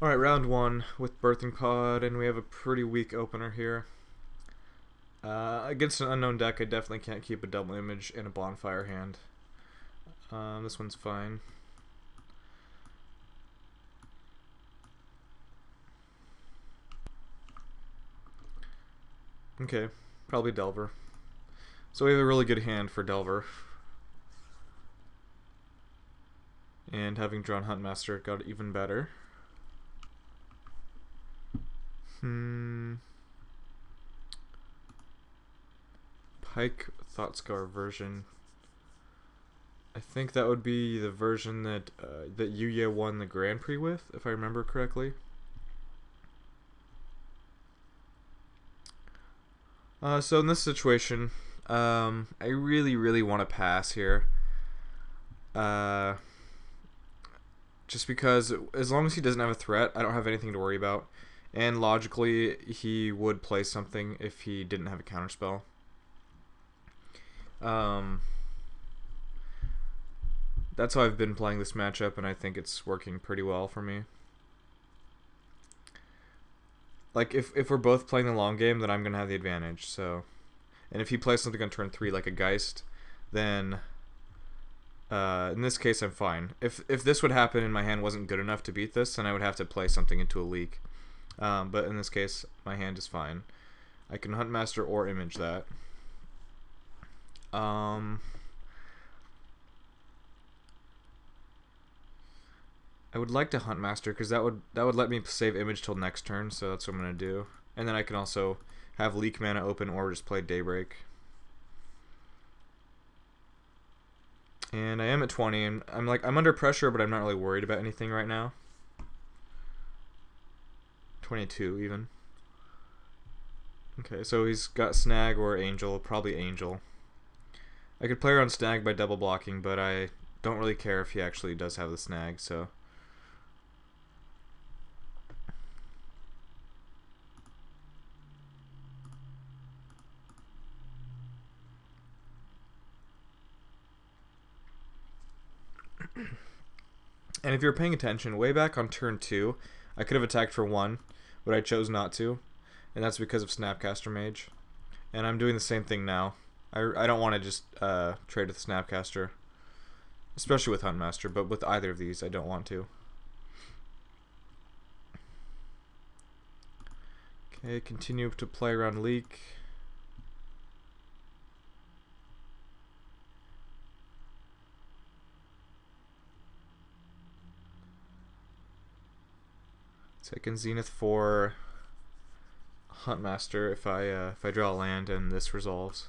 Alright, round one with Birthing Pod, and we have a pretty weak opener here. Against an unknown deck, I definitely can't keep a double image in a bonfire hand. This one's fine. Okay, probably Delver. So we have a really good hand for Delver. And having drawn Huntmaster got it even better. Pike Thoughtscour version. I think that would be the version that Yuya won the Grand Prix with, if I remember correctly. So in this situation, I really want to pass here. Just because as long as he doesn't have a threat, I don't have anything to worry about. And logically, he would play something if he didn't have a counterspell. That's how I've been playing this matchup, and I think it's working pretty well for me. Like, if we're both playing the long game, then I'm going to have the advantage, so... And if he plays something on turn 3, like a Geist, then... in this case, I'm fine. If this would happen and my hand wasn't good enough to beat this, then I would have to play something into a leak. But in this case, my hand is fine. I can Huntmaster or image that. I would like to Huntmaster because that would let me save image till next turn, so that's what I'm gonna do. And then I can also have leak mana open or just play Daybreak. And I am at 20, and I'm under pressure, but I'm not really worried about anything right now. 22 even. Okay, so he's got Snag or Angel, probably Angel. I could play around Snag by double blocking, but I don't really care if he actually does have the Snag, so... And if you're paying attention, way back on turn 2, I could have attacked for 1, but I chose not to, and that's because of Snapcaster Mage. And I'm doing the same thing now. I don't want to just trade with Snapcaster, especially with Huntmaster, but with either of these, I don't want to. Okay, continue to play around Leak. Second Zenith for Huntmaster if I draw a land and this resolves.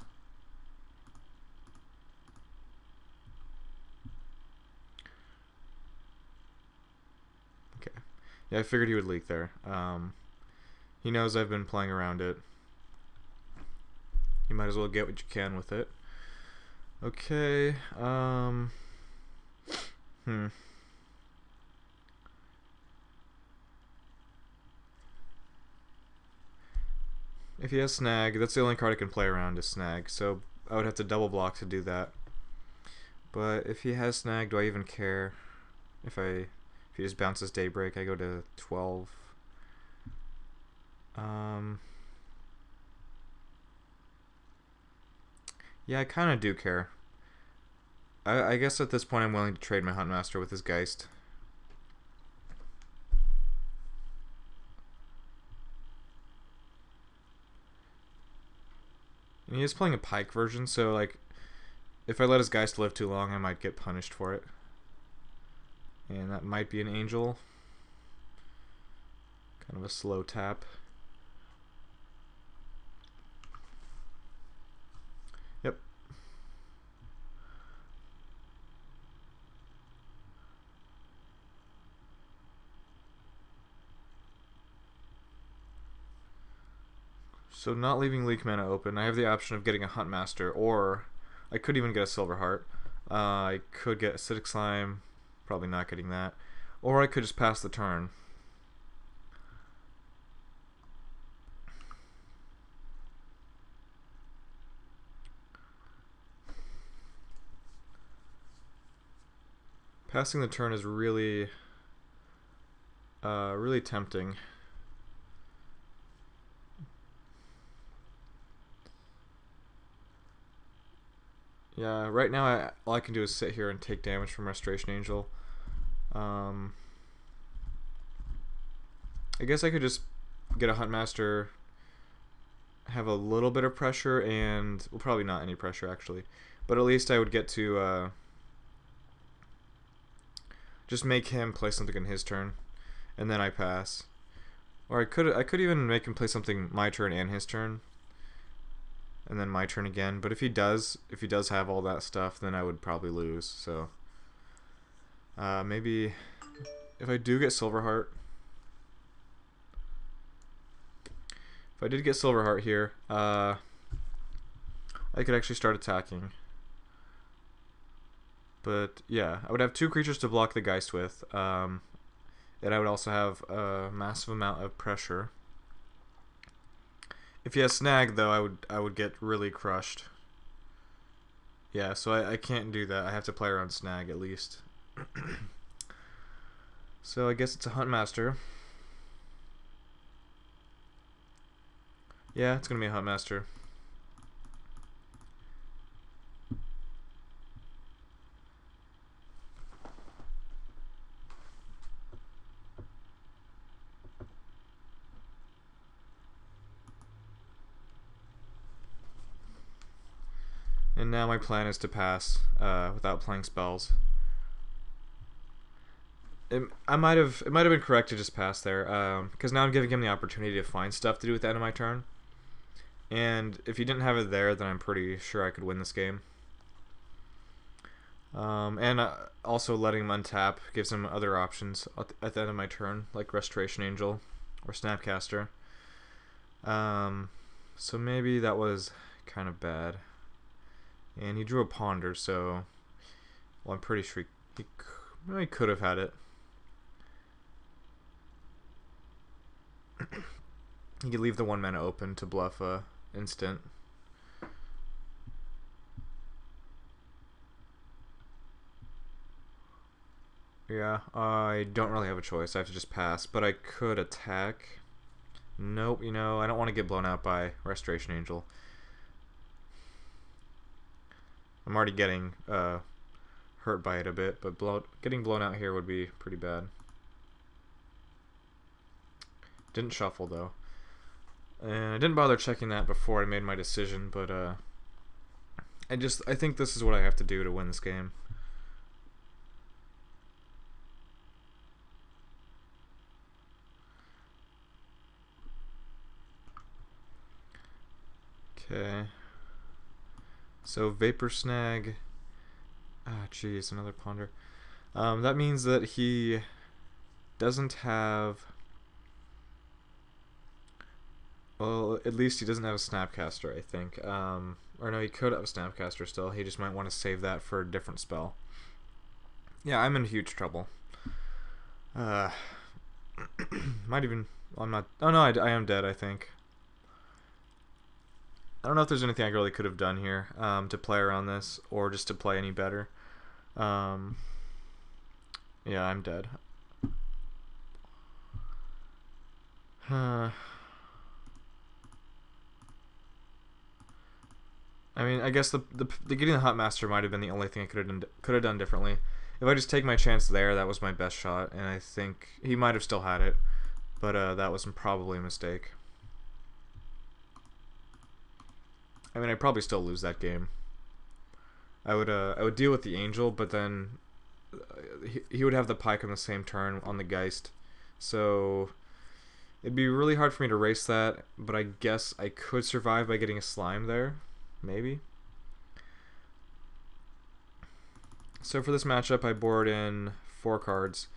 Okay. Yeah, I figured he would leak there. He knows I've been playing around it. You might as well get what you can with it. Okay. If he has Snag, that's the only card I can play around is Snag, so I would have to double block to do that. But if he has Snag, do I even care? If he just bounces Daybreak, I go to 12. Yeah, I kind of do care. I guess at this point I'm willing to trade my Huntmaster with his Geist. And he is playing a Pike version, so like, if I let his Geist live too long, I might get punished for it. And that might be an Angel. Kind of a slow tap. Yep. So not leaving Leak Mana open, I have the option of getting a Huntmaster, or I could even get a Silverheart. I could get Acidic Slime, probably not getting that. Or I could just pass the turn. Passing the turn is really really tempting. Yeah, right now all I can do is sit here and take damage from Restoration Angel. I guess I could just get a Huntmaster, have a little bit of pressure, and well, probably not any pressure actually, but at least I would get to just make him play something in his turn, and then I pass. Or I could even make him play something my turn and his turn, and then my turn again. But if he does have all that stuff, then I would probably lose. So maybe if I do get Silverheart, if I did get Silverheart here, I could actually start attacking. But yeah, I would have 2 creatures to block the Geist with, and I would also have a massive amount of pressure. If he has Snag, though, I would get really crushed. Yeah, so I can't do that. I have to play around Snag at least. So I guess it's a Huntmaster. Yeah, it's gonna be a Huntmaster. And now my plan is to pass without playing spells. It might have been correct to just pass there, because now I'm giving him the opportunity to find stuff to do at the end of my turn. And if he didn't have it there, then I'm pretty sure I could win this game. And also letting him untap gives him other options at the end of my turn, like Restoration Angel or Snapcaster. So maybe that was kind of bad. And he drew a Ponder, so well, I'm pretty sure he could have had it. He could leave the 1 mana open to bluff a instant. Yeah, I don't really have a choice. I have to just pass, but I could attack. Nope, I don't want to get blown out by Restoration Angel. I'm already getting hurt by it a bit, but getting blown out here would be pretty bad. Didn't shuffle though, and I didn't bother checking that before I made my decision. But I think this is what I have to do to win this game. Okay. So Vapor Snag. Ah, jeez, another Ponder. That means that he doesn't have. Well, at least he doesn't have a Snapcaster, I think. Or no, he could have a Snapcaster still. He just might want to save that for a different spell. Yeah, I'm in huge trouble. Might even. Well, I'm not. Oh no, I am dead, I think. I don't know if there's anything I really could have done here to play around this, or just to play any better. Yeah, I'm dead. I mean, I guess the getting the Huntmaster might have been the only thing I could have done differently. If I just take my chance there, that was my best shot, and I think he might have still had it, but that was probably a mistake. I mean, I'd probably still lose that game. I would deal with the Angel, but then he would have the Pike on the same turn on the Geist, so it'd be really hard for me to race that. But I guess I could survive by getting a Slime there, maybe. So for this matchup, I board in 4 cards,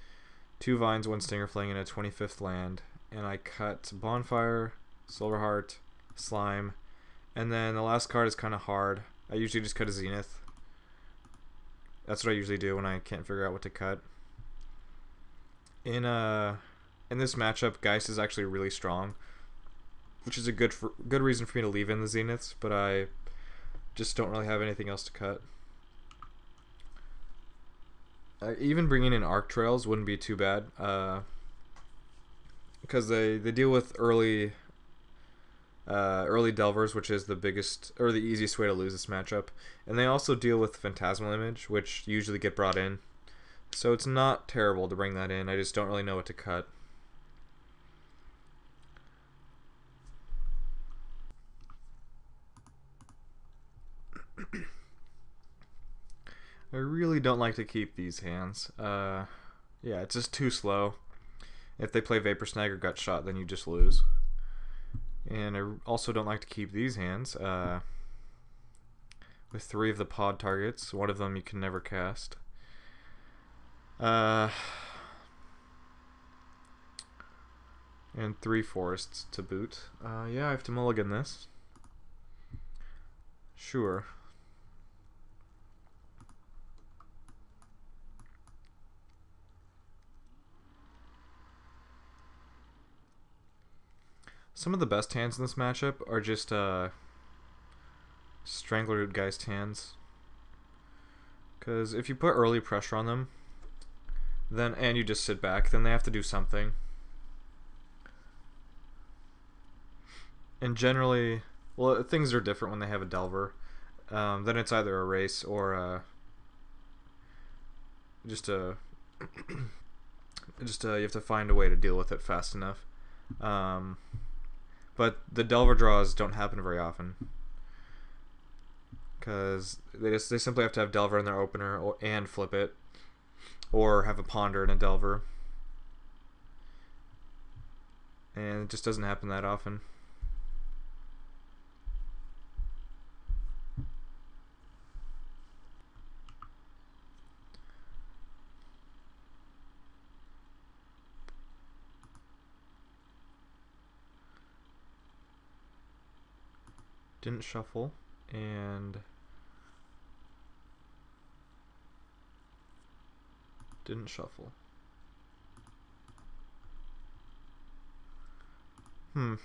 2 Vines, 1 Stinger Fling, and a 25th land, and I cut Bonfire, Silverheart, Slime. And then the last card is kind of hard. I usually just cut a Zenith. That's what I usually do when I can't figure out what to cut. In this matchup, Geist is actually really strong, which is a good reason for me to leave in the Zeniths, but I just don't really have anything else to cut. Even bringing in Arc Trails wouldn't be too bad. because they deal with early Delvers, which is the biggest or the easiest way to lose this matchup, and they also deal with Phantasmal Image, which usually get brought in. So it's not terrible to bring that in. I just don't really know what to cut. I really don't like to keep these hands. Yeah, it's just too slow. If they play Vapor Snag or Gut Shot, then you just lose. And I also don't like to keep these hands. With 3 of the pod targets, one of them you can never cast. And 3 forests to boot. Yeah, I have to mulligan this. Sure. Some of the best hands in this matchup are just Strangleroot Geist hands. Because if you put early pressure on them, then and you just sit back, then they have to do something. And generally, well, things are different when they have a Delver. Then it's either a race or just you have to find a way to deal with it fast enough. But the Delver draws don't happen very often, because they simply have to have Delver in their opener and flip it, or have a Ponder and a Delver, and it just doesn't happen that often. Didn't shuffle, and didn't shuffle. It's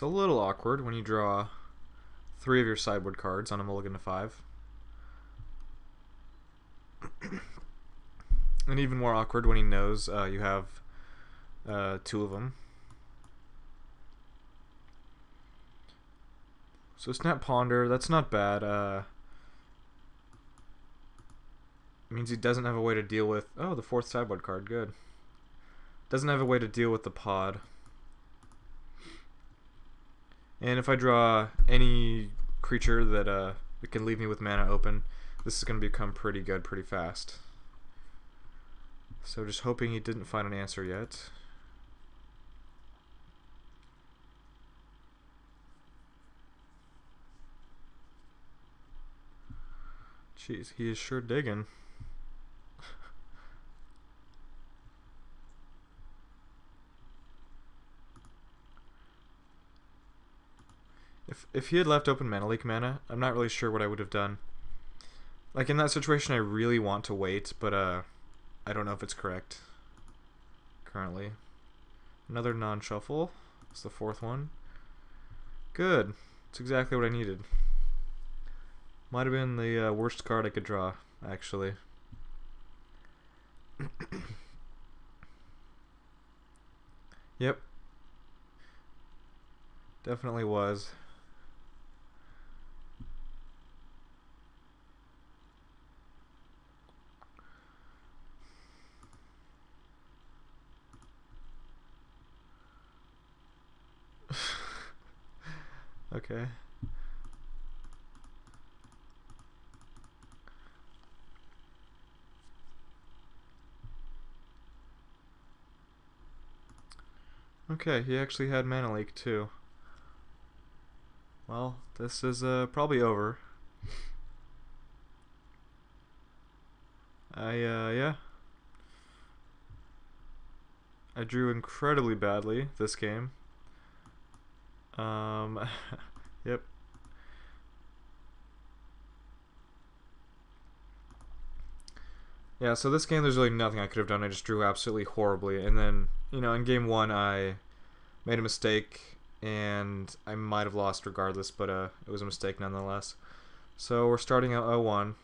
a little awkward when you draw 3 of your sideboard cards on a mulligan to 5. And even more awkward when he knows you have 2 of them. So Snap Ponder, that's not bad. Means he doesn't have a way to deal with... Oh, the 4th sideboard card, good. Doesn't have a way to deal with the pod. And if I draw any creature that can leave me with mana open, this is going to become pretty good pretty fast. So just hoping he didn't find an answer yet. Jeez, he is sure digging. If he had left open Mana Leak mana, I'm not really sure what I would have done. Like in that situation, I really want to wait, but I don't know if it's correct currently. Another non-shuffle. It's the 4th one. Good. It's exactly what I needed. Might have been the worst card I could draw, actually. Yep. Definitely was. Okay. Okay, he actually had Mana Leak too. Well, this is probably over. Yeah. I drew incredibly badly this game. Yep. Yeah, so this game there's really nothing I could have done. I just drew absolutely horribly. And then, in game 1 I made a mistake and I might have lost regardless, but it was a mistake nonetheless. So we're starting at 0-1.